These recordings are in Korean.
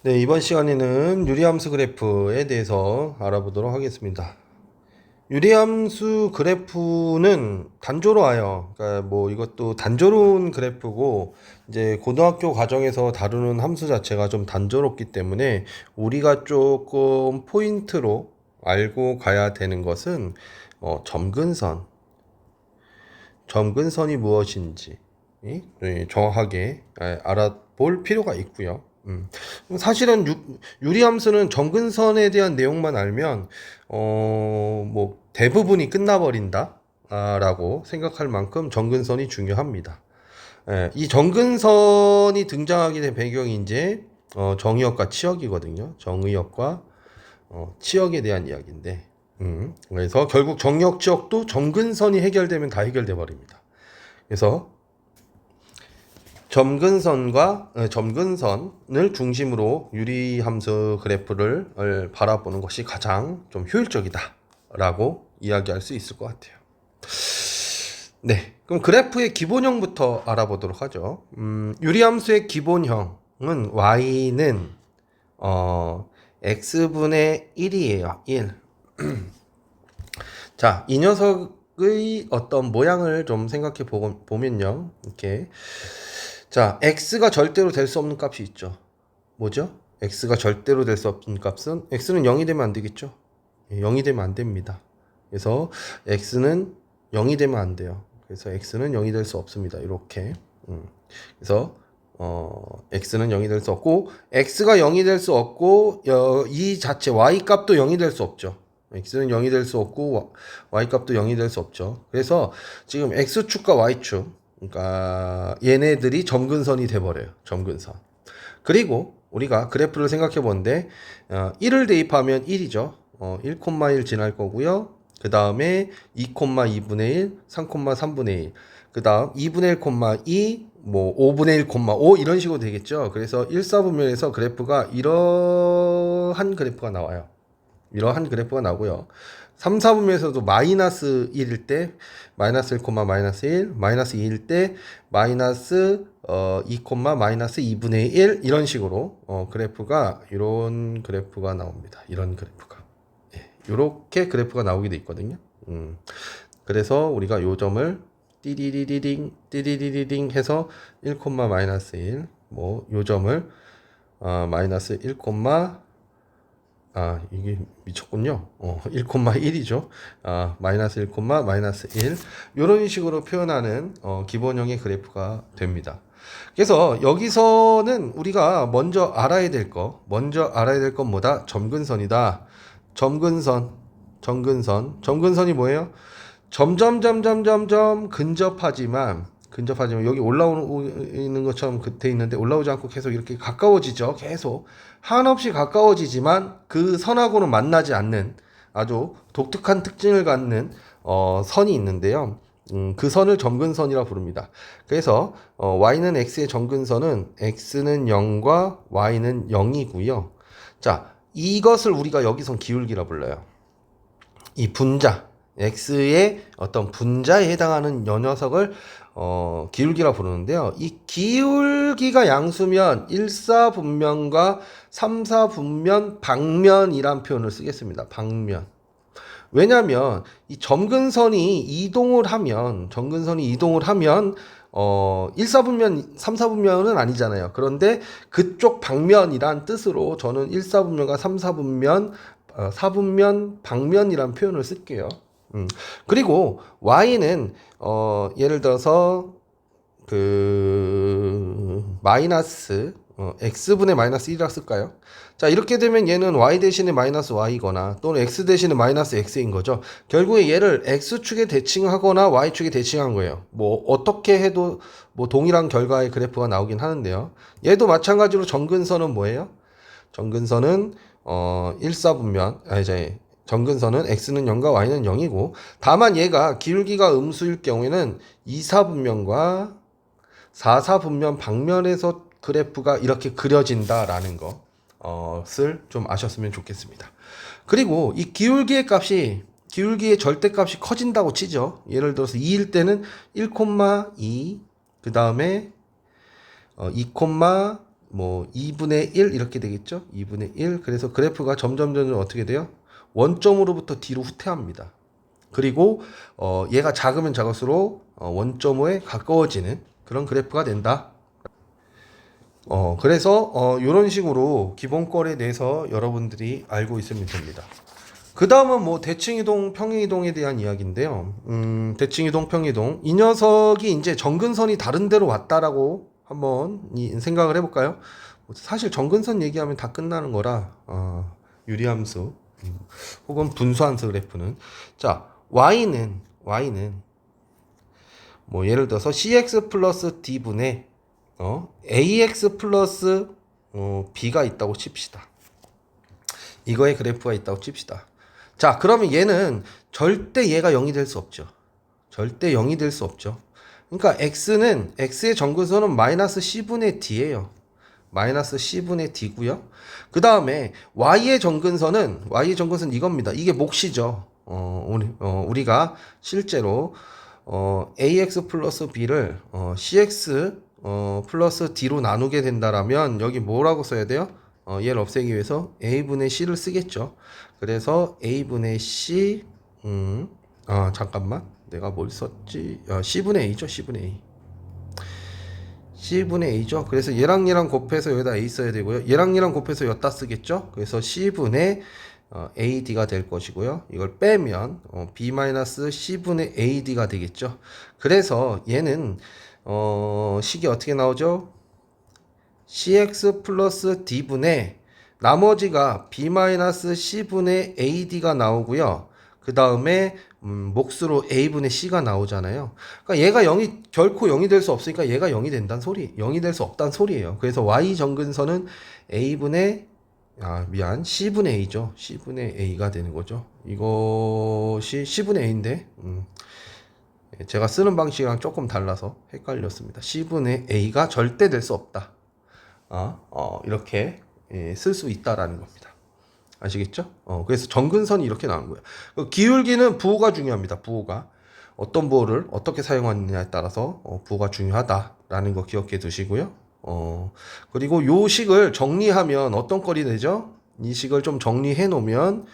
네, 이번 시간에는 유리함수 그래프에 대해서 알아보도록 하겠습니다. 유리함수 그래프는 단조로 와요. 그러니까 뭐 이것도 단조로운 그래프고, 이제 고등학교 과정에서 다루는 함수 자체가 좀 단조롭기 때문에 우리가 조금 포인트로 알고 가야 되는 것은 점근선이 무엇인지 정확하게 알아볼 필요가 있고요. 사실은 유리함수는 점근선에 대한 내용만 알면 뭐 대부분이 끝나버린다 라고 생각할 만큼 점근선이 중요합니다. 이 점근선이 등장하게 된 배경이 이제 정의역과 치역이거든요. 정의역과 치역에 대한 이야기인데, 그래서 결국 정의역 치역도 점근선이 해결되면 다 해결돼 버립니다. 그래서 점근선을 중심으로 유리함수 그래프를 바라보는 것이 가장 좀 효율적이다라고 이야기할 수 있을 것 같아요. 네, 그럼 그래프의 기본형부터 알아보도록 하죠. 유리함수의 기본형은 y는 x분의 1이에요. 1. 자, 이 녀석의 어떤 모양을 좀 생각해 보면요. 이렇게. 자, x가 절대로 될 수 없는 값이 있죠. 뭐죠? x가 절대로 될 수 없는 값은 x는 0이 되면 안 되겠죠? 0이 되면 안 됩니다. 그래서 x는 0이 되면 안 돼요. 그래서 x는 0이 될 수 없습니다. 이렇게. 그래서 x는 0이 될 수 없고, x가 0이 될 수 없고, 이 자체 y 값도 0이 될 수 없죠. x는 0이 될 수 없고 y 값도 0이 될 수 없죠. 그래서 지금 x축과 y축, 그러니까 얘네들이 점근선이 돼 버려요. 점근선. 그리고 우리가 그래프를 생각해 보는데 1을 대입하면 1이죠. 1,1 지날 거고요. 그 다음에 2,2분의 1, 3,3분의 1. 그 다음 2분의 1,2, 뭐 5분의 1,5 이런 식으로 되겠죠. 그래서 1사분면에서 그래프가 이러한 그래프가 나와요. 이러한 그래프가 나고요. 3, 4분면에서도 마이너스 1일 때 마이너스 1, 마이너스 1, 마이너스 2일 때 마이너스 2, 마이너스 2분의 1 이런 식으로 그래프가 이런 그래프가 나옵니다. 이런 그래프가. 이렇게 그래프가 나오게 돼 있거든요. 그래서 우리가 요 점을 띠리리리딩 해서 1, 마이너스 1, 뭐 요 점을 마이너스 1, 이게 미쳤군요. 1,1이죠. 마이너스 1, 마이너스 1. 이런 식으로 표현하는 기본형의 그래프가 됩니다. 그래서 여기서는 우리가 먼저 알아야 될 건 뭐다? 점근선이다. 점근선이 뭐예요? 점점점점점점 근접하지만 여기 올라오는 것처럼 돼 있는데 올라오지 않고 계속 이렇게 가까워지죠. 계속 한없이 가까워지지만 그 선하고는 만나지 않는 아주 독특한 특징을 갖는 선이 있는데요. 그 선을 점근선이라 부릅니다. 그래서 y는 x의 점근선은 x는 0과 y는 0이고요. 자, 이것을 우리가 여기선 기울기라 불러요. 이 분자 x의 어떤 분자에 해당하는 요 녀석을 기울기라 부르는데요. 이 기울기가 양수면 1사분면과 3사분면 방면이란 표현을 쓰겠습니다. 방면. 왜냐하면 이 점근선이 이동을 하면 1사분면, 3사분면은 아니잖아요. 그런데 그쪽 방면이란 뜻으로 저는 1사분면과 3사분면, 4분면, 방면이란 표현을 쓸게요. 그리고 y는 예를 들어서 마이너스 x분의 마이너스 1이라 쓸까요? 자, 이렇게 되면 얘는 y 대신에 마이너스 y거나 또는 x 대신에 마이너스 x인 거죠. 결국에 얘를 x축에 대칭하거나 y축에 대칭한 거예요. 뭐 어떻게 해도 뭐 동일한 결과의 그래프가 나오긴 하는데요. 얘도 마찬가지로 점근선은 뭐예요? 점근선은 1사분면 이제 점근선은 x는 0과 y는 0이고, 다만 얘가 기울기가 음수일 경우에는 2사분면과 4사분면 방면에서 그래프가 이렇게 그려진다라는 것을 좀 아셨으면 좋겠습니다. 그리고 이 기울기의 절대값이 커진다고 치죠. 예를 들어서 2일 때는 1,2, 그 다음에 2, 뭐 2분의 1 이렇게 되겠죠? 2분의 1. 그래서 그래프가 점점 어떻게 돼요? 원점으로부터 뒤로 후퇴합니다. 그리고 얘가 작으면 작을수록 원점에 가까워지는 그런 그래프가 된다. 그래서 이런 식으로 기본권에 대해서 여러분들이 알고 있으면 됩니다. 그 다음은 뭐 대칭이동, 평행이동에 대한 이야기인데요. 대칭이동, 평행이동. 이 녀석이 이제 정근선이 다른 데로 왔다라고 한번 생각을 해볼까요? 사실 정근선 얘기하면 다 끝나는 거라, 유리함수, 혹은 분수함수 그래프는. 자, y는, 뭐 예를 들어서 cx 플러스 d분의, ax 플러스, b가 있다고 칩시다. 이거의 그래프가 있다고 칩시다. 자, 그러면 얘는 절대 얘가 0이 될 수 없죠. 절대 0이 될 수 없죠. 그러니까 x의 정근선은 마이너스 c분의 d예요. 마이너스 c분의 d고요. 그 다음에 y의 정근선은 이겁니다. 이게 몫이죠. 우리가 실제로 ax 플러스 b를 cx 플러스 d로 나누게 된다라면 여기 뭐라고 써야 돼요? 얘를 없애기 위해서 a분의 c를 쓰겠죠. 그래서 a분의 c, 잠깐만, 내가 뭘 썼지? c분의 a죠, c분의 a. c분의 a죠. 그래서 얘랑 곱해서 여기다 a 써야 되고요. 얘랑 곱해서 여기다 쓰겠죠. 그래서 c분의 ad가 될 것이고요. 이걸 빼면 b-c분의 ad가 되겠죠. 그래서 얘는 식이 어떻게 나오죠? cx 플러스 d분의 나머지가 b-c분의 ad가 나오고요. 그 다음에 몫으로 a분의 c가 나오잖아요. 그러니까 얘가 결코 0이 될 수 없으니까 얘가 0이 된다는 소리, 0이 될 수 없다는 소리예요. 그래서 y 정근선은 c분의 a죠. c분의 a가 되는 거죠. 이것이 c분의 a인데 제가 쓰는 방식이랑 조금 달라서 헷갈렸습니다. c분의 a가 절대 될 수 없다. 이렇게 쓸 수 있다라는 겁니다. 아시겠죠? 그래서 정근선이 이렇게 나오는 거예요. 기울기는 부호가 중요합니다. 부호가 어떤 부호를 어떻게 사용하느냐에 따라서 부호가 중요하다라는 거 기억해 두시고요. 그리고 요 식을 정리하면 어떤 꼴이 되죠? 이 식을 좀 정리해 놓으면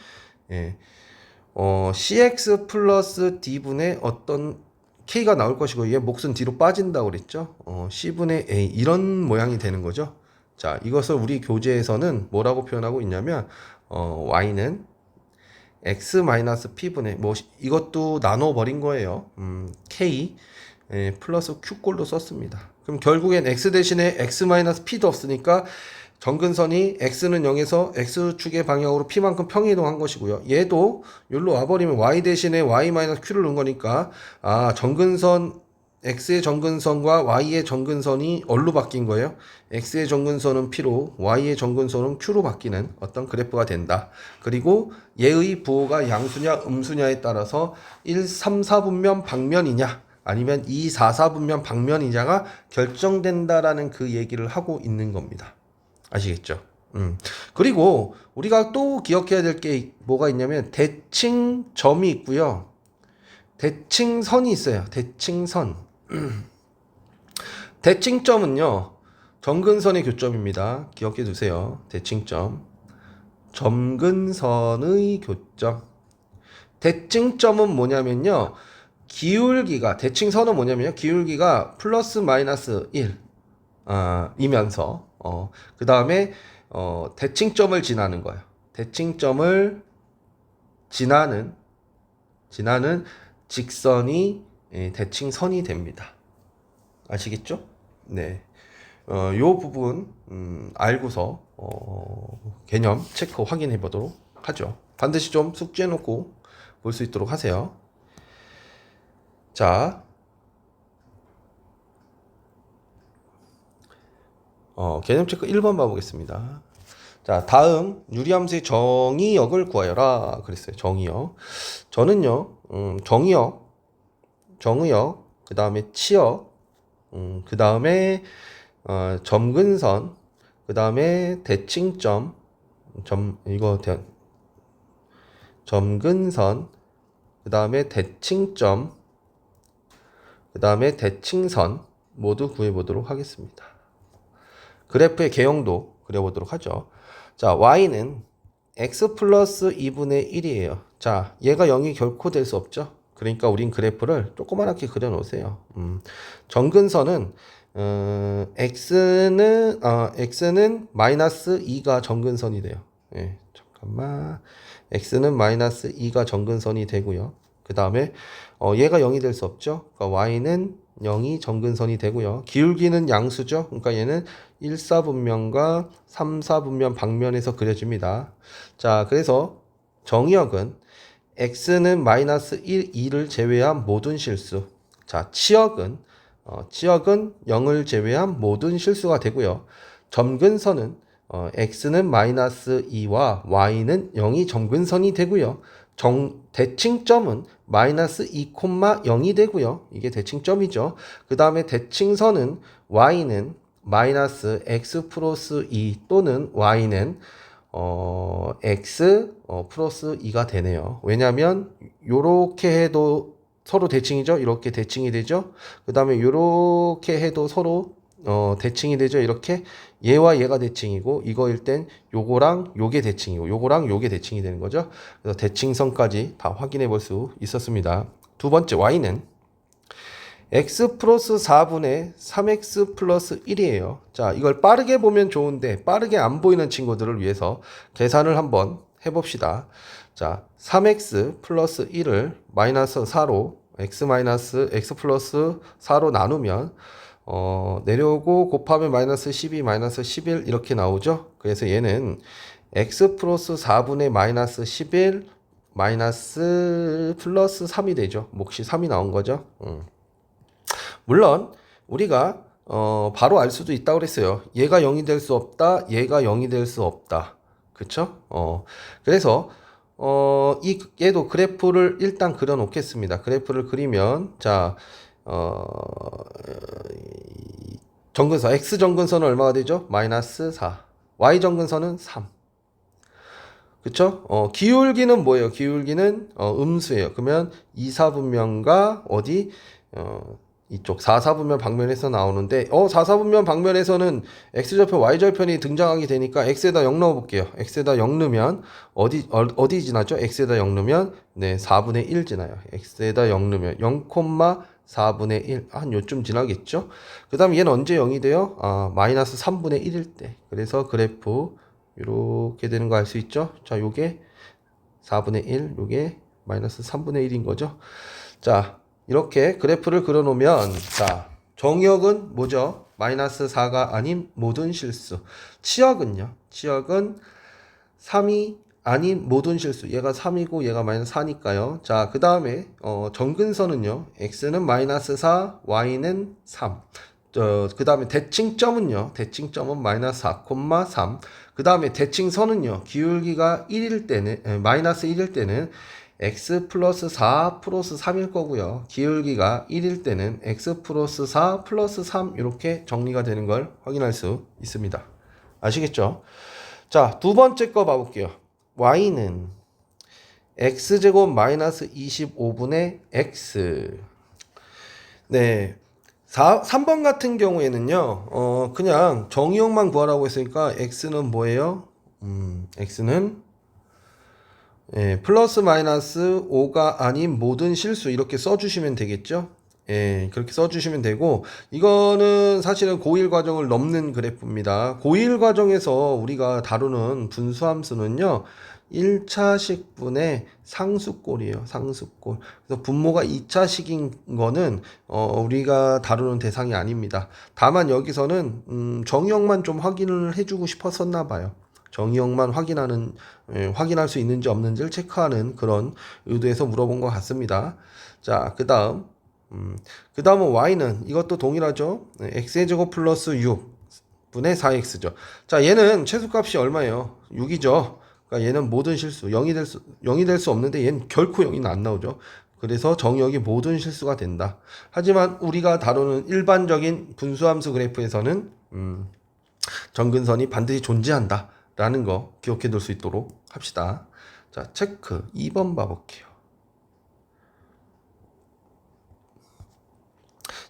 cx 플러스 d분의 어떤 k가 나올 것이고 얘 몫은 뒤로 빠진다고 그랬죠? c분의 a 이런 모양이 되는 거죠. 자, 이것을 우리 교재에서는 뭐라고 표현하고 있냐면 y는 x-p분의 뭐 이것도 나눠 버린 거예요. k 플러스 q꼴로 썼습니다. 그럼 결국엔 x 대신에 x-p도 없으니까 정근선이 x는 0에서 x축의 방향으로 p만큼 평행이동한 것이고요. 얘도 여기로 와버리면 y 대신에 y-q를 넣은 거니까 정근선 x의 정근선과 y의 정근선이 얼로 바뀐 거예요. x의 정근선은 p로 y의 정근선은 q로 바뀌는 어떤 그래프가 된다. 그리고 얘의 부호가 양수냐 음수냐에 따라서 1, 3, 4분면 방면이냐 아니면 2, 4, 4분면 방면이냐가 결정된다라는 그 얘기를 하고 있는 겁니다. 아시겠죠? 그리고 우리가 또 기억해야 될 게 뭐가 있냐면 대칭점이 있고요. 대칭선이 있어요. 대칭선. 대칭점은요. 정근선의 교점입니다. 기억해 두세요. 대칭점. 점근선의 교점. 대칭점은 뭐냐면요. 대칭선은 뭐냐면요. 기울기가 플러스 마이너스 1 이면서 그 다음에 대칭점을 지나는 거예요. 대칭점을 지나는 직선이 대칭선이 됩니다. 아시겠죠? 네. 요 부분 알고서 개념 체크 확인해 보도록 하죠. 반드시 좀 숙지해 놓고 볼 수 있도록 하세요. 자, 개념 체크 1번 봐보겠습니다. 자, 다음 유리함수의 정의역을 구하여라 그랬어요. 정의역. 저는요, 정의역, 그 다음에 치역, 그 다음에 점근선, 그 다음에 대칭점, 점근선, 그 다음에 대칭점, 그 다음에 대칭선 모두 구해보도록 하겠습니다. 그래프의 개형도 그려보도록 하죠. 자, y는 x 플러스 2분의 1이에요. 자, 얘가 0이 결코 될 수 없죠. 그러니까 우린 그래프를 조그맣게 그려놓으세요. 정근선은 x는 마이너스 2가 정근선이 돼요. 예, 잠깐만. x는 마이너스 2가 정근선이 되고요. 그 다음에 얘가 0이 될 수 없죠. 그러니까 y는 0이 정근선이 되고요. 기울기는 양수죠. 그러니까 얘는 1사분면과 3사분면 방면에서 그려집니다. 자, 그래서 정의역은 x는 마이너스 1, 2를 제외한 모든 실수. 자, 치역은 0을 제외한 모든 실수가 되고요. 점근선은 x는 마이너스 2와 y는 0이 점근선이 되고요. 대칭점은 마이너스 2,0이 되고요. 이게 대칭점이죠. 그 다음에 대칭선은 y는 마이너스 x 플러스 2 또는 y는 x 플러스 2가 되네요. 왜냐하면 요렇게 해도 서로 대칭이죠. 이렇게 대칭이 되죠. 그 다음에 요렇게 해도 서로 대칭이 되죠. 이렇게 얘와 얘가 대칭이고 이거일 땐 요거랑 요게 대칭이고 요거랑 요게 대칭이 되는 거죠. 그래서 대칭선까지 다 확인해 볼 수 있었습니다. 두 번째 y는 x 플러스 4분의 3x 플러스 1이에요. 자, 이걸 빠르게 보면 좋은데 빠르게 안 보이는 친구들을 위해서 계산을 한번 해봅시다. 자, 3x 플러스 1을 마이너스 4로 x 마이너스 x 플러스 4로 나누면 내려오고 곱하면 마이너스 12 마이너스 11 이렇게 나오죠. 그래서 얘는 x 플러스 4분의 마이너스 11 마이너스 플러스 3이 되죠. 몫이 3이 나온 거죠. 물론 우리가 바로 알 수도 있다고 그랬어요. 얘가 0이 될 수 없다. 얘가 0이 될 수 없다. 그쵸? 그래서 얘도 그래프를 일단 그려 놓겠습니다. 그래프를 그리면 자, 정근선 x 정근선은 얼마가 되죠? 마이너스 4. y 정근선은 3. 그쵸? 기울기는 뭐예요? 기울기는 음수예요. 그러면 2사분면과 어디 이쪽 4사분면 방면에서 나오는데 4사분면 방면에서는 x절편 y절편이 등장하게 되니까 x에다 0 넣어 볼게요. x에다 0 넣으면 어디 지나죠? x에다 0 넣으면 네, 4분의 1 지나요. x에다 0 넣으면 0,4분의 1. 한 요쯤 지나겠죠? 그다음에 얘는 언제 0이 돼요? 마이너스 3분의 1일 때. 그래서 그래프 이렇게 되는 거 알 수 있죠? 자, 요게 4분의 1, 요게 마이너스 3분의 1인 거죠. 자, 이렇게 그래프를 그려 놓으면 자, 정역은 뭐죠? 마이너스 4가 아닌 모든 실수. 치역은요? 치역은 3이 아닌 모든 실수. 얘가 3이고 얘가 마이너스 4니까요. 자, 그 다음에 정근선은요. x는 마이너스 4, y는 3. 그 다음에 대칭점은요. 대칭점은 마이너스 4,3. 그 다음에 대칭선은요. 기울기가 1일 때는 마이너스 1일 때는 x 플러스 4 플러스 3일 거고요. 기울기가 1일 때는 x 플러스 4 플러스 3 이렇게 정리가 되는 걸 확인할 수 있습니다. 아시겠죠? 자, 두 번째 거 봐볼게요. y는 x제곱 마이너스 25분의 x. 네. 3번 같은 경우에는요, 그냥 정의역만 구하라고 했으니까 x는 뭐예요? x는 플러스 마이너스 5가 아닌 모든 실수 이렇게 써주시면 되겠죠? 예, 그렇게 써주시면 되고 이거는 사실은 고1 과정을 넘는 그래프입니다. 고1 과정에서 우리가 다루는 분수함수는요 1차식분의 상수꼴이에요. 상수꼴. 그래서 분모가 2차식인 거는 우리가 다루는 대상이 아닙니다. 다만 여기서는 정의역만 좀 확인을 해주고 싶었었나 봐요. 정의역만 확인할 수 있는지 없는지를 체크하는 그런 의도에서 물어본 것 같습니다. 자, 그 다음은 y는 이것도 동일하죠. x의 제곱 플러스 6분의 4x죠. 자, 얘는 최소값이 얼마예요? 6이죠. 그러니까 얘는 모든 실수 0이 될 수 없는데 얘는 결코 0이 안 나오죠. 그래서 정의역이 모든 실수가 된다. 하지만 우리가 다루는 일반적인 분수함수 그래프에서는 정근선이 반드시 존재한다 라는 거 기억해 둘 수 있도록 합시다. 자, 체크 2번 봐볼게요.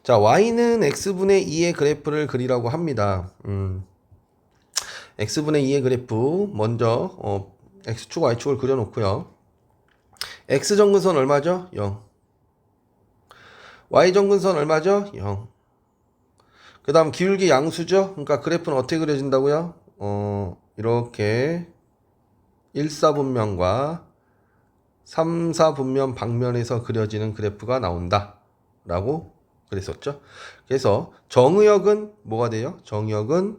자, y는 x분의 2의 그래프를 그리라고 합니다. x분의 2의 그래프 먼저 x축, y축을 그려놓고요. x정근선 얼마죠? 0. y정근선 얼마죠? 0. 그 다음 기울기 양수죠? 그러니까 그래프는 어떻게 그려진다고요? 이렇게 1사분면과 3사분면 방면에서 그려지는 그래프가 나온다 라고 그랬었죠. 그래서 정의역은 뭐가 돼요? 정의역은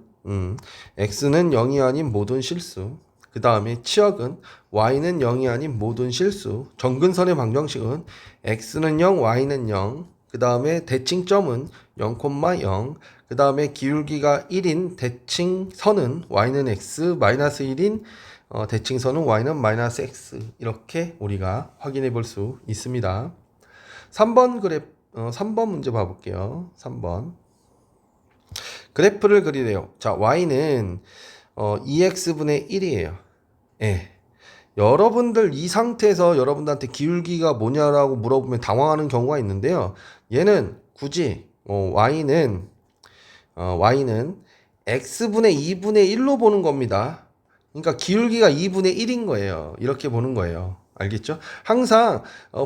x는 0이 아닌 모든 실수. 그 다음에 치역은 y는 0이 아닌 모든 실수. 정근선의 방정식은 x는 0, y는 0. 그 다음에 대칭점은 0,0. 그 다음에 기울기가 1인 대칭선은 y는 x, 마이너스 1인 대칭선은 y는 마이너스 x. 이렇게 우리가 확인해 볼 수 있습니다. 3번 문제 봐볼게요. 3번. 그래프를 그리래요. 자, y는 2x분의 1이에요. 예. 여러분들 이 상태에서 여러분들한테 기울기가 뭐냐라고 물어보면 당황하는 경우가 있는데요. 얘는 굳이 y는 x분의 2분의 1로 보는 겁니다. 그러니까 기울기가 2분의 1인 거예요. 이렇게 보는 거예요. 알겠죠? 항상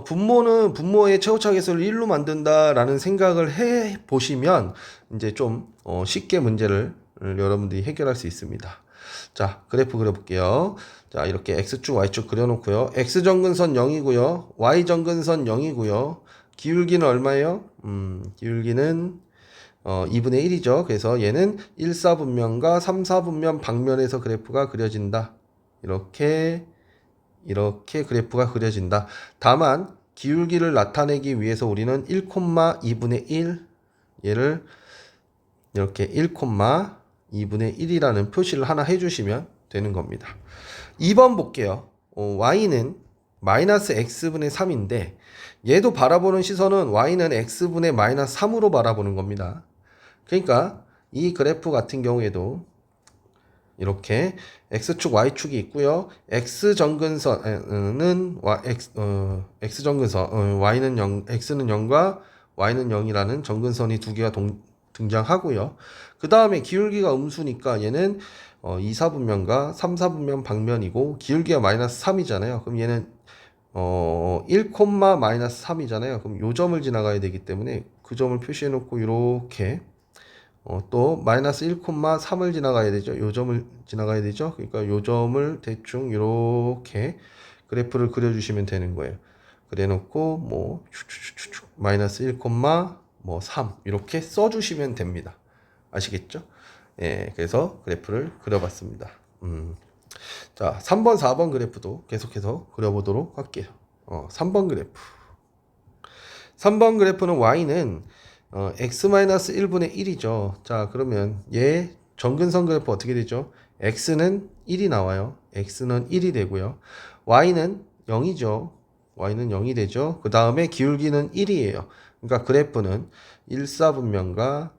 분모는 분모의 최고차계수를 1로 만든다라는 생각을 해 보시면 이제 좀 쉽게 문제를 여러분들이 해결할 수 있습니다. 자, 그래프 그려볼게요. 자, 이렇게 x축, y축 그려놓고요. x정근선 0이고요. y정근선 0이고요. 기울기는 얼마예요? 기울기는 2분의 1이죠. 그래서 얘는 1사분면과 3사분면 방면에서 그래프가 그려진다. 이렇게 그래프가 그려진다. 다만 기울기를 나타내기 위해서 우리는 1,2분의 1 얘를 이렇게 1,2분의 1이라는 표시를 하나 해주시면 되는 겁니다. 2번 볼게요. y는 마이너스 x분의 3인데 얘도 바라보는 시선은 y는 x분의 마이너스 3으로 바라보는 겁니다. 그러니까 이 그래프 같은 경우에도 이렇게 x축, y축이 있고요. x정근선은 x정근선 y는 0, x는 0과 y는 0이라는 정근선이 두 개가 등장하고요. 그 다음에 기울기가 음수니까 얘는 2사분면과 3사분면 방면이고 기울기가 마이너스 3이잖아요. 그럼 얘는 1, 마이너스 3이잖아요. 그럼 요 점을 지나가야 되기 때문에 그 점을 표시해 놓고 이렇게 또 마이너스 1,3을 지나가야 되죠. 요 점을 지나가야 되죠. 그러니까 요 점을 대충 이렇게 그래프를 그려주시면 되는 거예요. 그래놓고 뭐 마이너스 1,3 이렇게 써주시면 됩니다. 아시겠죠? 예, 그래서 그래프를 그려봤습니다. 자, 3번, 4번 그래프도 계속해서 그려보도록 할게요. 3번 그래프. 3번 그래프는 y는 x-1분의 1이죠. 자, 그러면 얘 정근선 그래프 어떻게 되죠? x는 1이 나와요. x는 1이 되고요. y는 0이죠. y는 0이 되죠. 그 다음에 기울기는 1이에요. 그러니까 그래프는 1사분면과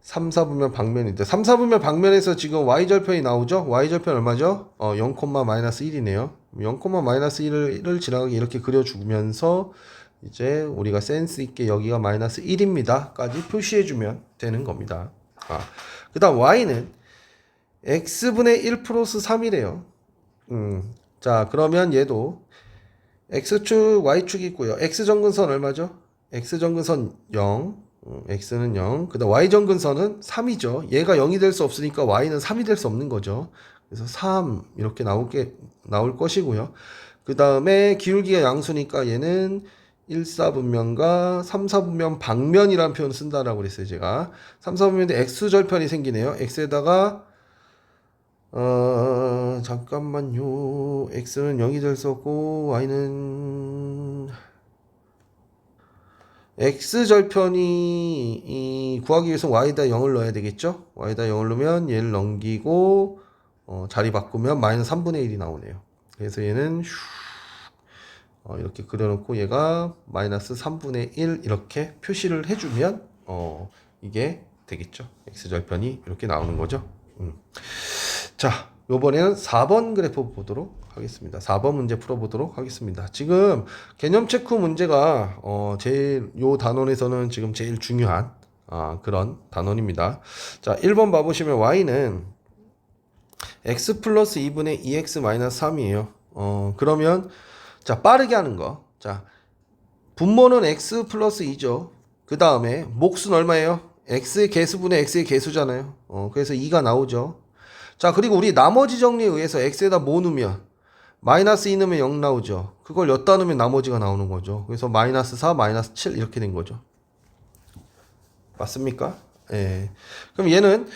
3사분면 방면인데 3사분면 방면에서 지금 y절편이 나오죠? y절편 얼마죠? 0, 마이너스 1이네요. 0, 마이너스 1을 지나가게 이렇게 그려주면서 이제 우리가 센스 있게 여기가 마이너스 1입니다 까지 표시해주면 되는 겁니다. 그 다음 y는 x분의 1 플러스 3이래요. 자, 그러면 얘도 x축, y축이 있고요. x정근선 얼마죠? x정근선 0, x는 0. 그 다음 y정근선은 3이죠. 얘가 0이 될 수 없으니까 y는 3이 될 수 없는 거죠. 그래서 3 이렇게 나올 것이고요. 그 다음에 기울기가 양수니까 얘는 1사분면과 3사분면 방면이라는 표현을 쓴다라고 그랬어요. 제가 3사분면인데 x절편이 생기네요. x에다가 잠깐만요. x는 0이 될 수 없고 y는 x절편이 구하기 위해서 y에다 0을 넣어야 되겠죠? y에다 0을 넣으면 얘를 넘기고 자리 바꾸면 마이너스 3분의 1이 나오네요. 그래서 얘는 이렇게 그려놓고 얘가 마이너스 3분의 1 이렇게 표시를 해주면 이게 되겠죠. x절편이 이렇게 나오는 거죠. 자, 요번에는 4번 그래프 보도록 하겠습니다. 4번 문제 풀어보도록 하겠습니다. 지금 개념 체크 문제가 제일 요 단원에서는 지금 제일 중요한 그런 단원입니다. 자, 1번 봐보시면 y는 x 플러스 2분의 2x 마이너스 3이에요. 그러면 자 빠르게 하는 거. 자 분모는 x 플러스 2죠. 그 다음에 몫은 얼마예요? x의 개수분의 x의 개수잖아요. 그래서 2가 나오죠. 자 그리고 우리 나머지 정리에 의해서 x에다 뭐 넣으면 마이너스 2 넣으면 0 나오죠. 그걸 엿다 넣으면 나머지가 나오는 거죠. 그래서 마이너스 4, 마이너스 7 이렇게 된 거죠. 맞습니까? 예. 그럼 얘는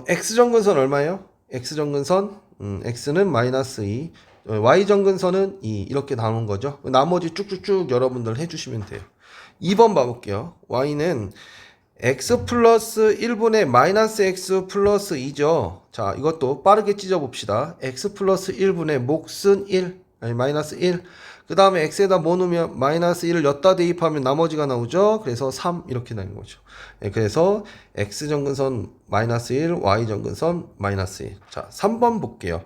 x정근선 얼마예요? x정근선 x는 마이너스 2, y정근선은 2 이렇게 나오는 거죠. 나머지 쭉쭉쭉 여러분들 해주시면 돼요. 2번 봐볼게요. y는 x 플러스 1분의 마이너스 x 플러스 2죠. 자 이것도 빠르게 찢어봅시다. x 플러스 1분의 몫은 1 아니 마이너스 1. 그 다음에 x에다 뭐 넣으면 마이너스 1을 엿다 대입하면 나머지가 나오죠. 그래서 3 이렇게 나는 거죠. 네, 그래서 x정근선 마이너스 1, y정근선 마이너스 1. 자 3번 볼게요.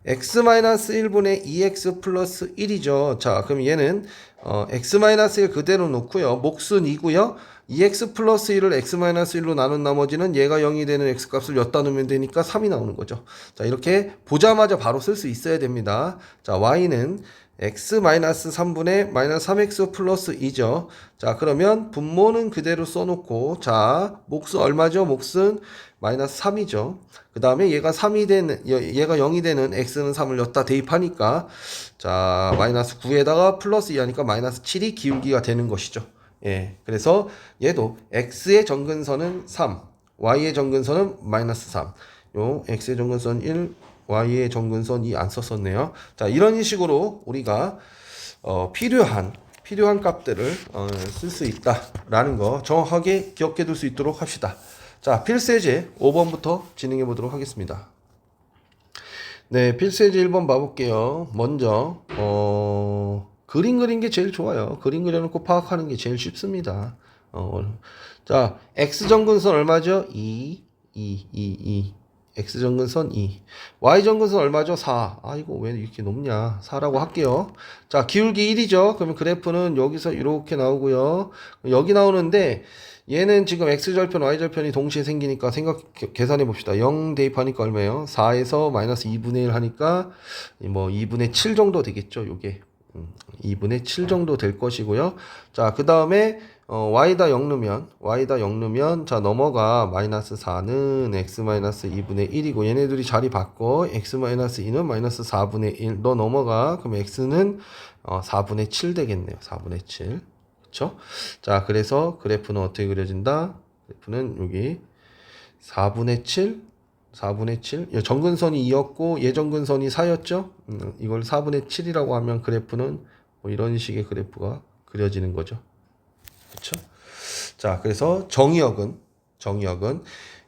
x 마이너스 1분의 2x 플러스 1이죠. 자 그럼 얘는 x 마이너스 1 그대로 놓고요. 몫은 2고요. 2x 플러스 1을 x 마이너스 1로 나눈 나머지는 얘가 0이 되는 x 값을 엿다 놓으면 되니까 3이 나오는 거죠. 자 이렇게 보자마자 바로 쓸 수 있어야 됩니다. 자 y는 x 마이너스 3분의 마이너스 3x 플러스 2죠. 자 그러면 분모는 그대로 써놓고 자 몫은 얼마죠? 몫은 마이너스 3이죠. 그 다음에 얘가 3이 되는 얘가 0이 되는 x는 3을 엿다 대입하니까 자 마이너스 9에다가 플러스 2 하니까 마이너스 7이 기울기가 되는 것이죠. 예, 그래서 얘도 x의 정근선은 3, y의 정근선은 마이너스 3. 요 x의 정근선 1, y의 정근선 2 안 썼었네요. 자, 이런 식으로 우리가 필요한 값들을 쓸 수 있다라는 거 정확하게 기억해 둘 수 있도록 합시다. 자, 필수예제 5번부터 진행해 보도록 하겠습니다. 네, 필수예제 1번 봐볼게요. 먼저 그림 그린 게 제일 좋아요. 그림 그려놓고 파악하는 게 제일 쉽습니다. 자, x정근선 얼마죠? 2, 2, 2, 2. x정근선 2. y정근선 얼마죠? 4. 아이고, 왜 이렇게 높냐? 4라고 할게요. 자, 기울기 1이죠. 그러면 그래프는 여기서 이렇게 나오고요. 여기 나오는데, 얘는 지금 x절편, y절편이 동시에 생기니까 계산해 봅시다. 0 대입하니까 얼마예요? 4에서 마이너스 2분의 1 하니까, 뭐, 2분의 7 정도 되겠죠, 요게. 2분의 7 정도 될 것이고요. 자, 그 다음에 y다 0 넣으면 자 넘어가 마이너스 4는 x 마이너스 2분의 1이고 얘네들이 자리 바꿔 x 마이너스 2는 마이너스 4분의 1 너 넘어가 그럼 x는 4분의 7 되겠네요. 4분의 7 그쵸? 자 그래서 그래프는 어떻게 그려진다? 그래프는 여기 4분의 7 정근선이 2였고 예정근선이 4였죠. 이걸 4분의 7이라고 하면 그래프는 뭐 이런 식의 그래프가 그려지는 거죠. 그렇죠? 자, 그래서 정의역은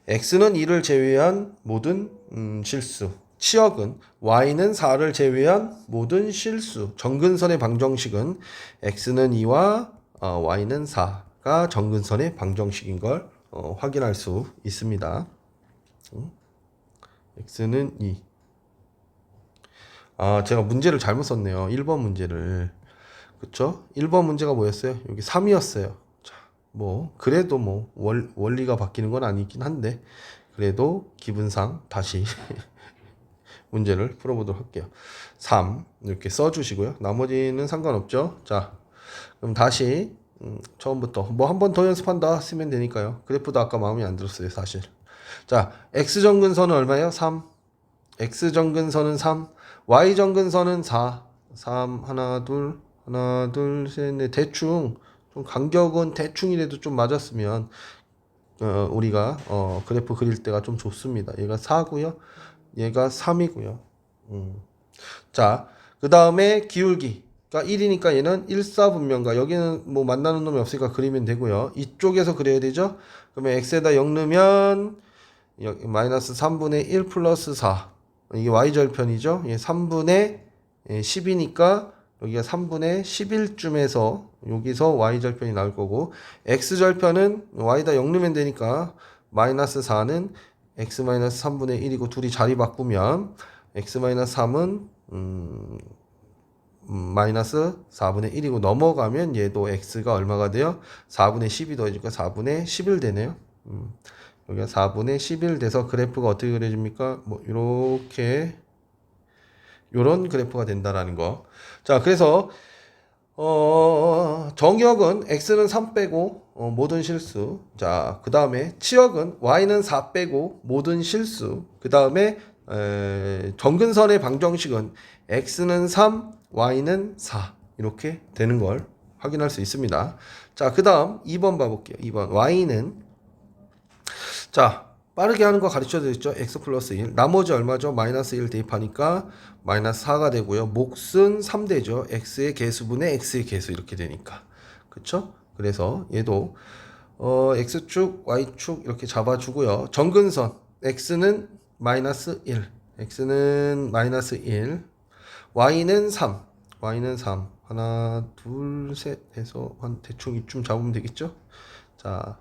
x는 2를 제외한 모든 실수. 치역은 y는 4를 제외한 모든 실수. 정근선의 방정식은 x는 2와 y는 4가 정근선의 방정식인 걸 확인할 수 있습니다. x는 2. 아, 제가 문제를 잘못 썼네요. 1번 문제를. 그쵸? 1번 문제가 뭐였어요? 여기 3이었어요. 자, 뭐, 그래도 뭐, 원리가 바뀌는 건 아니긴 한데, 그래도 기분상 다시 문제를 풀어보도록 할게요. 3, 이렇게 써주시고요. 나머지는 상관없죠? 자, 그럼 다시, 처음부터, 뭐, 한 번 더 연습한다 쓰면 되니까요. 그래프도 아까 마음에 안 들었어요, 사실. 자, x정근선은 얼마예요? 3. x정근선은 3. y정근선은 4. 3, 하나, 둘, 셋, 넷. 대충, 좀 간격은 대충이라도 좀 맞았으면, 우리가, 그래프 그릴 때가 좀 좋습니다. 얘가 4고요. 얘가 3이고요. 자, 그 다음에 기울기가 1이니까 얘는 1사분면과 여기는 뭐 만나는 놈이 없으니까 그리면 되고요. 이쪽에서 그려야 되죠? 그러면 x에다 0 넣으면, 마이너스 3분의 1 플러스 4. 이게 y절편이죠. 예, 3분의 10이니까 여기가 3분의 11쯤에서 여기서 y절편이 나올 거고 x절편은 y다 0 넣으면 되니까 마이너스 4는 x 마이너스 3분의 1이고 둘이 자리 바꾸면 x 마이너스 3은 마이너스 4분의 1이고 넘어가면 얘도 x가 얼마가 돼요? 4분의 10이 더해지니까 4분의 11 되네요. 여기가 4분의 11 돼서 그래프가 어떻게 그려집니까? 뭐 이렇게 요런 그래프가 된다라는 거. 자, 그래서 정역은 x는 3 빼고 모든 실수. 자, 그 다음에 치역은 y는 4 빼고 모든 실수. 그 다음에 정근선의 방정식은 x는 3, y는 4 이렇게 되는 걸 확인할 수 있습니다. 자, 그 다음 2번 봐볼게요. 2번 y는 자, 빠르게 하는 거 가르쳐 드렸죠. x 플러스 1. 나머지 얼마죠? 마이너스 1 대입하니까 마이너스 4가 되고요. 몫은 3 되죠. x의 개수분의 x의 개수 이렇게 되니까. 그쵸? 그래서 얘도 x축, y축 이렇게 잡아주고요. 정근선 x는 마이너스 1. x는 마이너스 1. y는 3. y는 3. 하나, 둘, 셋 해서 한 대충 이쯤 잡으면 되겠죠? 자,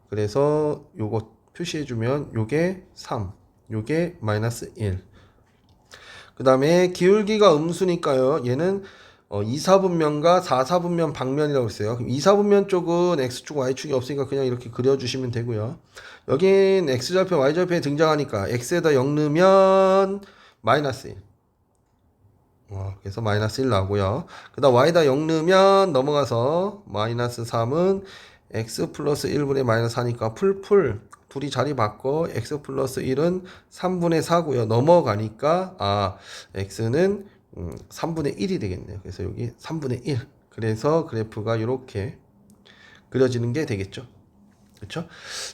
그래서 요거 표시해주면 요게 3, 요게 마이너스 1. 그 다음에 기울기가 음수니까요. 얘는 2사분면과 4사분면 방면이라고 했어요. 2사분면 쪽은 x축, y축이 없으니까 그냥 이렇게 그려주시면 되고요. 여긴 x절편, y절편에 등장하니까 x에다 0 넣으면 마이너스 1. 그래서 마이너스 1 나오고요. 그 다음 y에다 0 넣으면 넘어가서 마이너스 3은 x 플러스 1분의 마이너스 4니까 풀풀 둘이 자리 바꿔 x 플러스 1은 3분의 4고요. 넘어가니까 x는 3분의 1이 되겠네요. 그래서 여기 3분의 1. 그래서 그래프가 이렇게 그려지는 게 되겠죠. 그렇죠?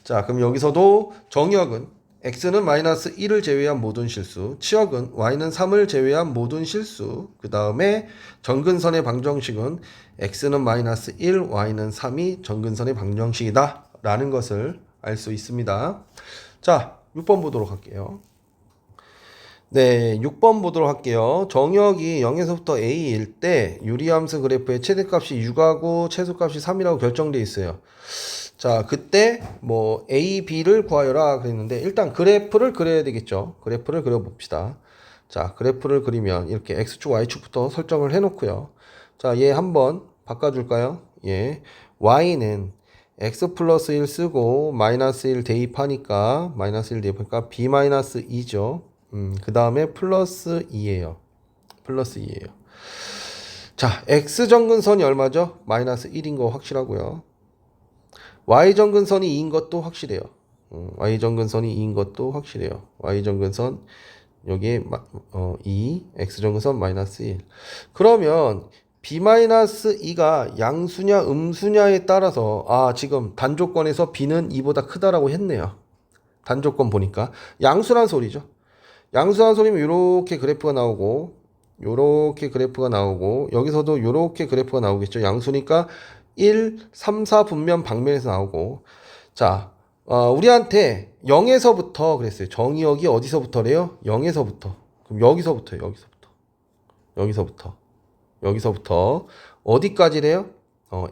자, 그럼 여기서도 정역은 x는 마이너스 1을 제외한 모든 실수, 치역은 y는 3을 제외한 모든 실수, 그 다음에 정근선의 방정식은 x는 마이너스 1, y는 3이 정근선의 방정식이다 라는 것을 알 수 있습니다. 자, 6번 보도록 할게요. 네, 6번 보도록 할게요. 정역이 0에서부터 a일 때 유리함수 그래프의 최대값이 6하고 최소값이 3이라고 결정되어 있어요. 자, 그때 뭐 A, B를 구하여라 그랬는데 일단 그래프를 그려야 되겠죠. 그래프를 그려봅시다. 자, 그래프를 그리면 이렇게 X축, Y축부터 설정을 해놓고요. 자, 얘 한번 바꿔줄까요? 예, Y는 X 플러스 1 쓰고 마이너스 1 대입하니까 B 마이너스 2죠. 그 다음에 플러스 2예요. 플러스 2예요. 자, X 정근선이 얼마죠? 마이너스 1인 거 확실하고요. Y정근선이 2인 것도 확실해요. Y정근선이 2인 것도 확실해요. Y정근선 여기에 2, X정근선 마이너스 1. 그러면 B-2가 양수냐 음수냐에 따라서 지금 단조건에서 B는 2보다 크다라고 했네요. 단조건 보니까 양수란 소리죠. 양수란 소리면 이렇게 그래프가 나오고 요렇게 그래프가 나오고 여기서도 요렇게 그래프가 나오겠죠. 양수니까 1, 3, 4 분면 방면에서 나오고 자, 우리한테 0에서부터 그랬어요. 정의역이 어디서부터래요? 0에서부터. 그럼 여기서부터 어디까지래요?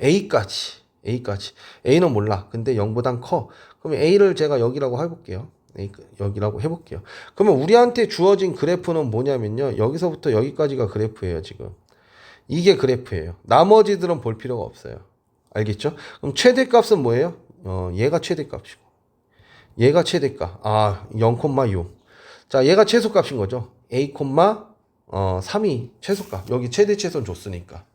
A까지. A는 몰라. 근데 0보단 커. 그럼 A를 제가 여기라고 해볼게요. 여기라고 해볼게요. 그러면 우리한테 주어진 그래프는 뭐냐면요. 여기서부터 여기까지가 그래프예요, 지금. 이게 그래프예요. 나머지들은 볼 필요가 없어요. 알겠죠? 그럼 최대값은 뭐예요? 얘가 최대값이고. 얘가 최대값. 0,6. 자, 얘가 최소값인 거죠. A, 3이 최소값. 여기 최대 최소는 줬으니까.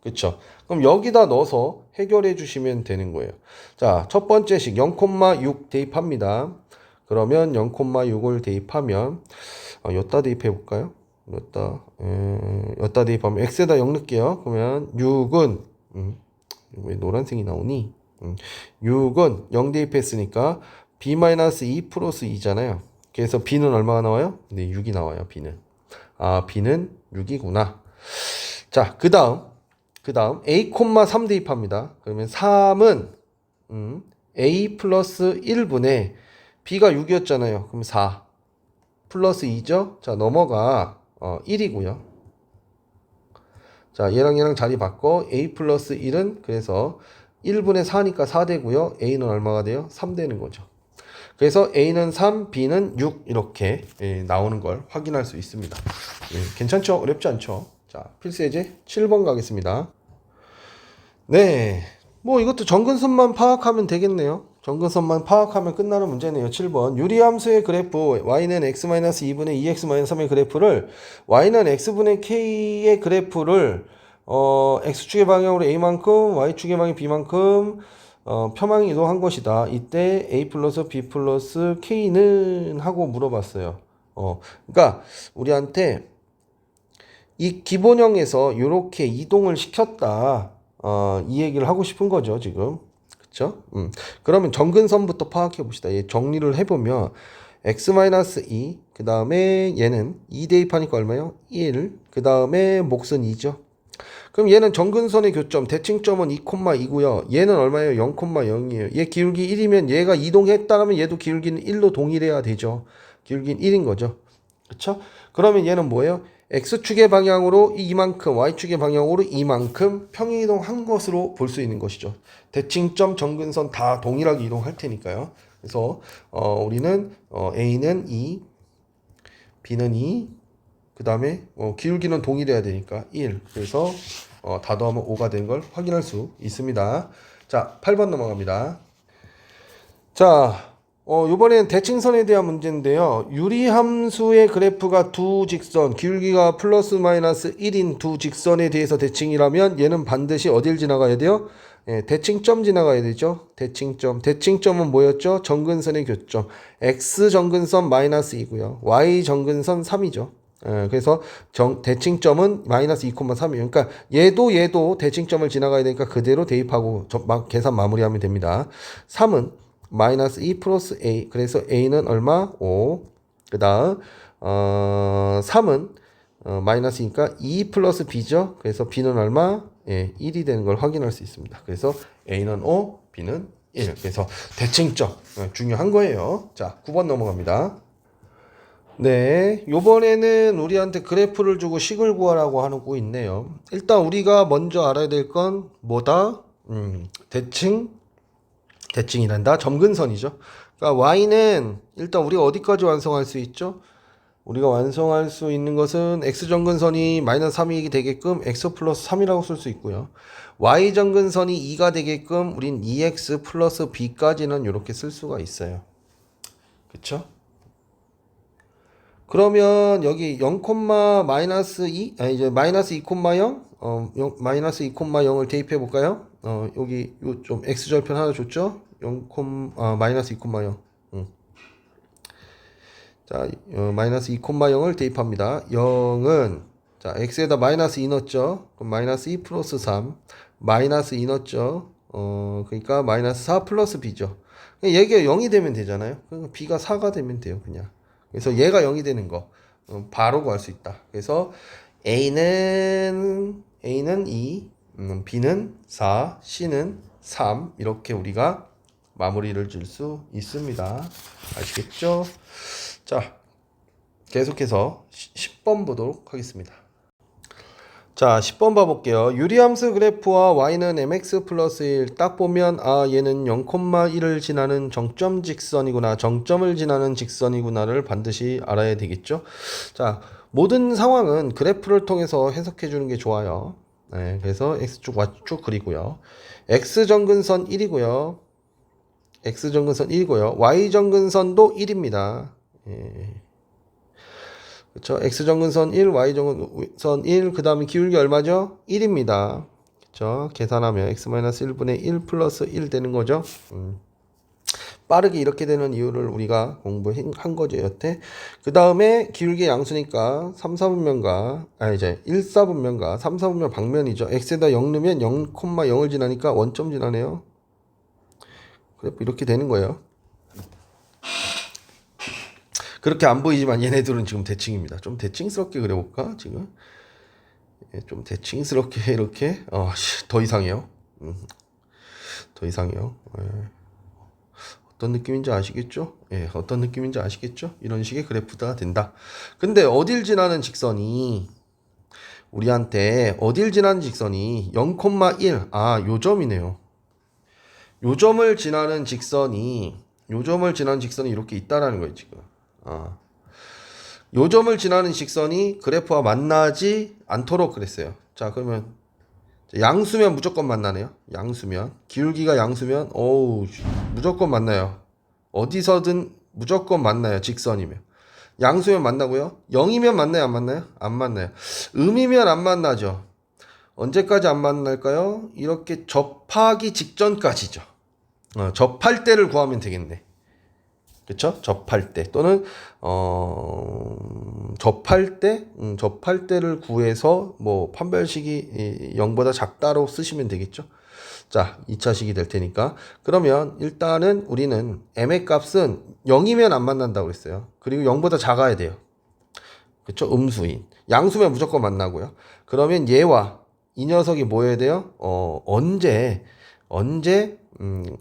그쵸? 그럼 여기다 넣어서 해결해 주시면 되는 거예요. 자, 첫 번째 식 0,6 대입합니다. 그러면 0,6을 대입하면 여기다 대입해 볼까요? 여기다 대입하면 x에다 0 넣을게요. 그러면 6은 왜 노란색이 나오니? 6은 0 대입했으니까 b-2 플러스 2잖아요. 그래서 b는 얼마가 나와요? 네, 6이 나와요. b는 b는 6이구나. 자, 그 다음 a, 3 대입합니다. 그러면 3은 a 플러스 1분의 b가 6이었잖아요. 그럼 4 플러스 2죠? 자, 넘어가 1이고요. 자, 얘랑 자리 바꿔 a 플러스 1은 그래서 1분의 4니까 4 되고요. a는 얼마가 돼요? 3 되는 거죠. 그래서 a는 3, b는 6 이렇게 나오는 걸 확인할 수 있습니다. 괜찮죠? 어렵지 않죠? 자, 필수예제 7번 가겠습니다. 네, 뭐 이것도 정근선만 파악하면 되겠네요. 정근선만 파악하면 끝나는 문제네요. 7번. 유리함수의 그래프 y는 x-2분의 2x-3의 그래프를 y는 x분의 k의 그래프를 x축의 방향으로 a만큼 y축의 방향 b만큼 표망 이동한 것이다. 이때 a 플러스 b 플러스 k는 하고 물어봤어요. 그러니까 우리한테 이 기본형에서 이렇게 이동을 시켰다. 이 얘기를 하고 싶은 거죠, 지금. 그쵸? 그러면 정근선부터 파악해 봅시다. 얘 정리를 해보면 x-2, 그 다음에 얘는 2 대입하니까 얼마요? 1, 그 다음에 몫은 2죠. 그럼 얘는 정근선의 교점, 대칭점은 2,2고요. 얘는 얼마예요? 0,0이에요. 얘 기울기 1이면 얘가 이동했다면 얘도 기울기는 1로 동일해야 되죠. 기울기는 1인 거죠. 그쵸? 그러면 얘는 뭐예요? x축의 방향으로 이만큼, y축의 방향으로 이만큼 평행이동한 것으로 볼 수 있는 것이죠. 대칭점, 정근선 다 동일하게 이동할 테니까요. 그래서 우리는 a는 2, b는 2, 그 다음에 기울기는 동일해야 되니까 1. 그래서 다 더하면 5가 된 걸 확인할 수 있습니다. 자, 8번 넘어갑니다. 자, 이번엔 대칭선에 대한 문제인데요. 유리함수의 그래프가 두 직선, 기울기가 플러스 마이너스 1인 두 직선에 대해서 대칭이라면 얘는 반드시 어딜 지나가야 돼요? 예, 대칭점 지나가야 되죠. 대칭점. 대칭점은 뭐였죠? 정근선의 교점. x 정근선 마이너스 2고요. y 정근선 3이죠. 그래서 대칭점은 마이너스 2,3이에요. 그러니까 얘도 대칭점을 지나가야 되니까 그대로 대입하고 계산 마무리하면 됩니다. 3은 마이너스 2 플러스 a. 그래서 a는 얼마? 5. 그 다음 3은 마이너스니까 2 플러스 b죠. 그래서 b는 얼마? 예, 1이 되는 걸 확인할 수 있습니다. 그래서 a는 5, b는 1. 그래서 대칭점 중요한 거예요. 자, 9번 넘어갑니다. 네, 요번에는 우리한테 그래프를 주고 식을 구하라고 하고 있네요. 일단 우리가 먼저 알아야 될 건 뭐다? 대칭이란다. 점근선이죠. 그러니까 y는 일단 우리가 어디까지 완성할 수 있죠? 우리가 완성할 수 있는 것은 x정근선이 마이너스 3이 되게끔 x 플러스 3이라고 쓸 수 있고요. y정근선이 2가 되게끔 우린 2x 플러스 b까지는 이렇게 쓸 수가 있어요. 그쵸? 그러면 여기 0, 마이너스 2, 이제 마이너스 2,0, 마이너스 2,0을 대입해 볼까요? 여기 요 좀 x절편 하나 줬죠? 0, 마이너스 2,0. 자, 마이너스 2,0을 대입합니다. 0은 자, x에다 마이너스 2 넣었죠? 그럼 마이너스 2 플러스 3, 마이너스 2 넣었죠? 그러니까 마이너스 4 플러스 b죠. 얘가 0이 되면 되잖아요. 그러니까 b가 4가 되면 돼요, 그냥. 그래서 얘가 0이 되는 거 바로 구할 수 있다. 그래서 A는 2, B는 4, C는 3 이렇게 우리가 마무리를 줄 수 있습니다. 아시겠죠? 자, 계속해서 10번 보도록 하겠습니다. 자, 10번 봐볼게요. 유리함수 그래프와 y는 mx 플러스 1. 딱 보면 얘는 0,1을 지나는 정점 직선이구나, 정점을 지나는 직선이구나를 반드시 알아야 되겠죠. 자, 모든 상황은 그래프를 통해서 해석해 주는 게 좋아요. 네, 그래서 x축 y축 그리고요. x정근선 1이고요. x정근선 1이고요. y정근선도 1입니다. 예. 그쵸? x정근선 1, y정근선 1, 그 다음에 기울기 얼마죠? 1입니다. 그쵸? 계산하면 x-1분의 1 플러스 1 되는 거죠. 빠르게 이렇게 되는 이유를 우리가 공부한 거죠, 여태. 그 다음에 기울기 양수니까 3, 4분면과, 이제 1, 4분면과 3, 4분면 방면이죠. x에다 0 넣으면 0,0을 지나니까 원점 지나네요. 그래, 이렇게 되는 거예요. 그렇게 안 보이지만 얘네들은 지금 대칭입니다. 좀 대칭스럽게 그려볼까 지금? 예, 좀 대칭스럽게 이렇게 더 이상해요. 더 이상해요. 예. 어떤 느낌인지 아시겠죠? 예, 어떤 느낌인지 아시겠죠? 이런 식의 그래프가 된다. 근데 어딜 지나는 직선이 우리한테 어딜 지나는 직선이 0,1 요 점이네요. 요 점을 지나는 직선이 이렇게 있다라는 거예요 지금. 요 점을 지나는 직선이 그래프와 만나지 않도록 그랬어요. 자, 그러면 양수면 무조건 만나네요. 양수면. 기울기가 양수면 어우 무조건 만나요. 어디서든 무조건 만나요. 직선이면. 양수면 만나고요. 0이면 만나요, 안 만나요? 안 만나요. 음이면 안 만나죠. 언제까지 안 만날까요? 이렇게 접하기 직전까지죠. 접할 때를 구하면 되겠네. 그쵸? 접할 때 또는 접할 때를 구해서 뭐 판별식이 0보다 작다로 쓰시면 되겠죠. 자, 2차식이 될 테니까. 그러면 일단은 우리는 m의 값은 0이면 안 만난다고 그랬어요. 그리고 0보다 작아야 돼요. 그쵸? 음수인. 양수면 무조건 만나고요. 그러면 얘와 이 녀석이 뭐 해야 돼요? 언제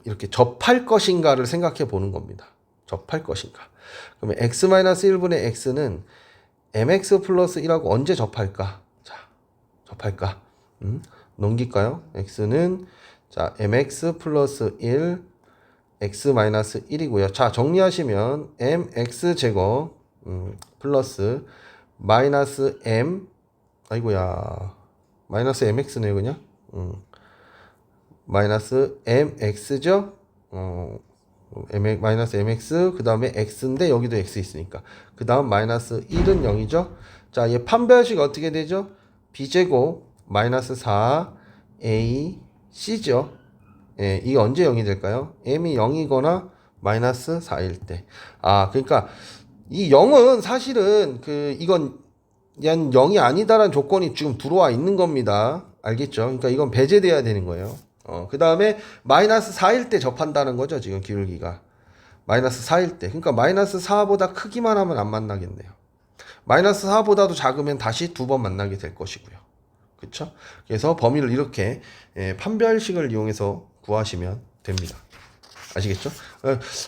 이렇게 접할 것인가를 생각해 보는 겁니다. 접할 것인가. 그러면 x-1분의 x는 mx 플러스 1하고 언제 접할까? 자, 접할까? 넘길까요? x는 자, mx 플러스 1 x 마이너스 1이고요. 자, 정리하시면 mx 제곱 플러스 마이너스 m 아이고야 마이너스 mx네 그냥 마이너스 mx죠. 마이너스 mx 그 다음에 x인데 여기도 x 있으니까 그 다음 마이너스 1은 0이죠. 자, 얘 판별식 어떻게 되죠? b제곱 마이너스 4 a c죠. 예, 이게 언제 0이 될까요? m이 0이거나 마이너스 4일 때. 아, 그러니까 이 0은 사실은 이건 0이 아니다라는 조건이 지금 들어와 있는 겁니다. 알겠죠? 그러니까 이건 배제돼야 되는 거예요. 그 다음에 마이너스 4일 때 접한다는 거죠. 지금 기울기가. 마이너스 4일 때. 그러니까 마이너스 4보다 크기만 하면 안 만나겠네요. 마이너스 4보다도 작으면 다시 두 번 만나게 될 것이고요. 그쵸? 그래서 범위를 이렇게 판별식을 이용해서 구하시면 됩니다. 아시겠죠?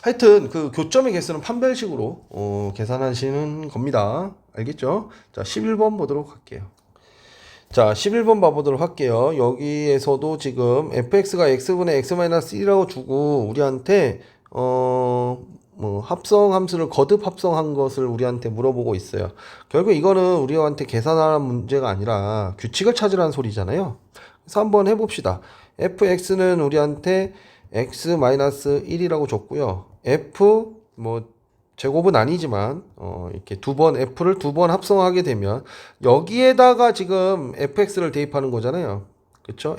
하여튼 그 교점의 개수는 판별식으로 계산하시는 겁니다. 알겠죠? 자, 11번 보도록 할게요. 자, 11번 봐보도록 할게요. 여기에서도 지금 fx가 x분의 x-1이라고 주고 우리한테 뭐 합성 함수를 거듭 합성한 것을 우리한테 물어보고 있어요. 결국 이거는 우리한테 계산하는 문제가 아니라 규칙을 찾으라는 소리잖아요. 그래서 한번 해봅시다. fx는 우리한테 x-1이라고 줬고요. f 뭐 제곱은 아니지만 이렇게 f를 두 번 합성하게 되면 여기에다가 지금 fx를 대입하는 거잖아요. 그쵸?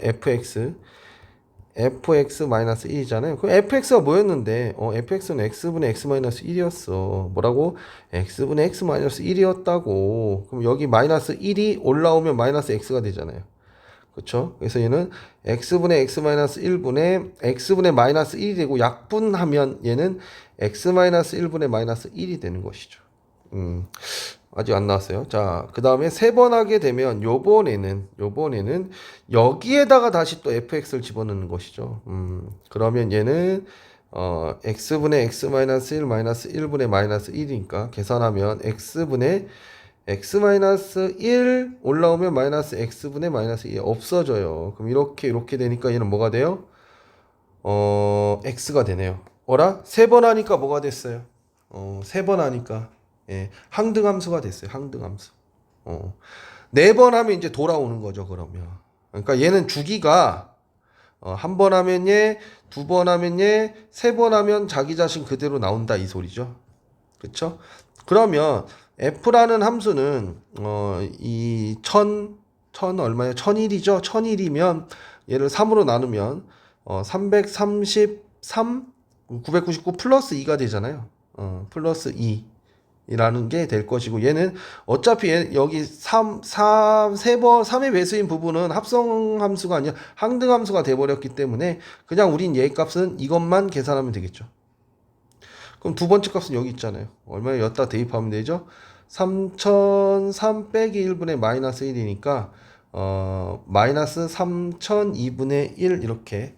fx-1이잖아요. 그럼 fx가 뭐였는데 fx는 x분의 x-1이었어. 뭐라고? x분의 x-1이었다고. 그럼 여기 마이너스 1이 올라오면 마이너스 x가 되잖아요. 그쵸? 그래서 얘는 x분의 x-1분의 x분의 마이너스 1이 되고 약분하면 얘는 x-1분의 마이너스 1이 되는 것이죠. 아직 안 나왔어요. 자, 그 다음에 세 번 하게 되면 요번에는 여기에다가 다시 또 fx를 집어넣는 것이죠. 그러면 얘는 x분의 x-1 마이너스 1분의 마이너스 1이니까 계산하면 x분의 x-1 올라오면 마이너스 x분의 마이너스 2 없어져요. 그럼 이렇게 되니까 얘는 뭐가 돼요? x가 되네요. 어라? 세 번 하니까 뭐가 됐어요? 세 번 하니까 항등함수가 됐어요. 항등함수. 네 번 하면 이제 돌아오는 거죠. 그러면. 그러니까 얘는 주기가 한 번 하면 얘, 두 번 하면 얘, 세 번 하면 자기 자신 그대로 나온다 이 소리죠. 그쵸? 그러면 f라는 함수는 이 1000 얼마예요? 1001이죠. 1001이면 얘를 3으로 나누면 333 999 플러스 2가 되잖아요. 플러스 2이라는 게 될 것이고 얘는 어차피 여기 3의 배수인 부분은 합성함수가 아니라 항등함수가 돼버렸기 때문에 그냥 우린 얘 값은 이것만 계산하면 되겠죠. 그럼 두 번째 값은 여기 있잖아요. 얼마에 여기다 대입하면 되죠? 3003 빼기 1분의 마이너스 1이니까 마이너스 3002분의 1 이렇게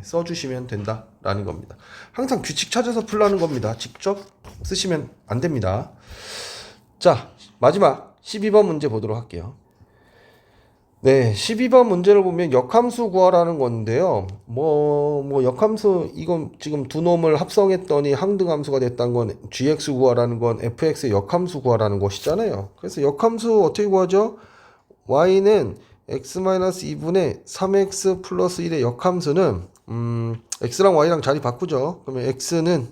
써주시면 된다라는 겁니다. 항상 규칙 찾아서 풀라는 겁니다. 직접 쓰시면 안 됩니다. 자, 마지막 12번 문제 보도록 할게요. 네, 12번 문제를 보면 역함수 구하라는 건데요. 역함수, 이건 지금 두 놈을 합성했더니 항등함수가 됐다는 건 gx 구하라는 건 fx의 역함수 구하라는 것이잖아요. 그래서 역함수 어떻게 구하죠? y는 x-2분의 3x 플러스 1의 역함수는 x랑 y랑 자리 바꾸죠. 그러면 x는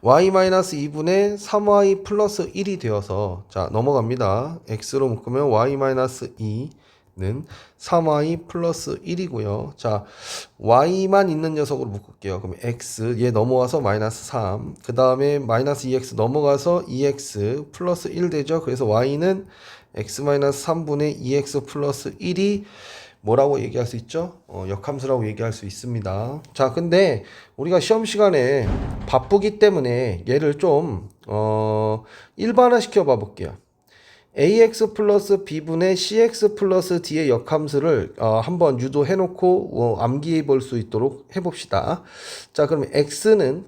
y-2분의 3y 플러스 1이 되어서 자 넘어갑니다. x로 묶으면 y-2는 3y 플러스 1이고요. 자 y만 있는 녀석으로 묶을게요. 그럼 x 얘 넘어와서 마이너스 3. 그 다음에 마이너스 2x 넘어가서 2x 플러스 1 되죠. 그래서 y는 x-3분의 2x 플러스 1이 뭐라고 얘기할 수 있죠? 역함수라고 얘기할 수 있습니다. 자, 근데 우리가 시험 시간에 바쁘기 때문에 얘를 좀 일반화 시켜 봐 볼게요. ax 플러스 b분의 cx 플러스 d의 역함수를 한번 유도해 놓고 암기해 볼 수 있도록 해 봅시다. 자, 그러면 x는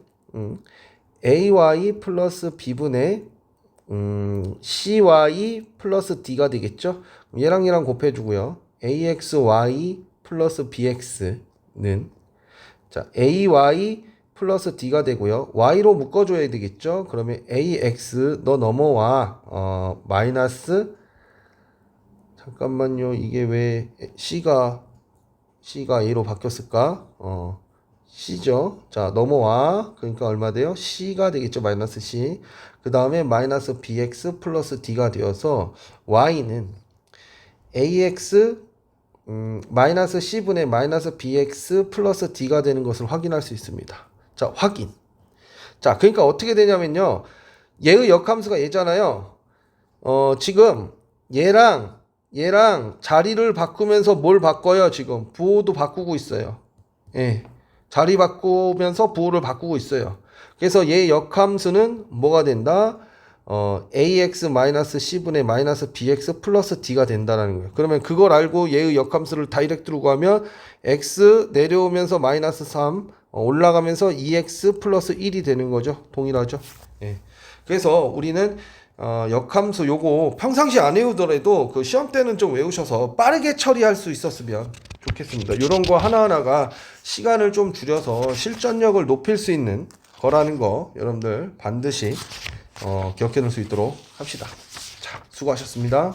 ay 플러스 b분의 cy 플러스 d가 되겠죠? 얘랑 곱해 주고요. axy 플러스 bx는 자 ay 플러스 d가 되고요. y로 묶어줘야 되겠죠. 그러면 ax 너 넘어와 마이너스 잠깐만요. 이게 왜 c가 a로 바뀌었을까? c죠. 자 넘어와 그러니까 얼마 돼요? c가 되겠죠. 마이너스 c. 그 다음에 마이너스 bx 플러스 d가 되어서 y는 ax 마이너스 c분의 마이너스 bx 플러스 d가 되는 것을 확인할 수 있습니다. 자 확인. 자 그러니까 어떻게 되냐면요. 얘의 역함수가 얘잖아요. 지금 얘랑 자리를 바꾸면서 뭘 바꿔요? 지금 부호도 바꾸고 있어요. 예. 자리 바꾸면서 부호를 바꾸고 있어요. 그래서 얘 역함수는 뭐가 된다? ax-c분의 마이너스 bx 플러스 d가 된다는 거예요. 그러면 그걸 알고 얘의 역함수를 다이렉트로 구하면 x 내려오면서 마이너스 3 올라가면서 2x 플러스 1이 되는 거죠. 동일하죠. 예. 그래서 우리는 역함수 요거 평상시 안 외우더라도 그 시험 때는 좀 외우셔서 빠르게 처리할 수 있었으면 좋겠습니다. 이런 거 하나하나가 시간을 좀 줄여서 실전력을 높일 수 있는 거라는 거 여러분들 반드시 기억해 놓을 수 있도록 합시다. 자, 수고하셨습니다.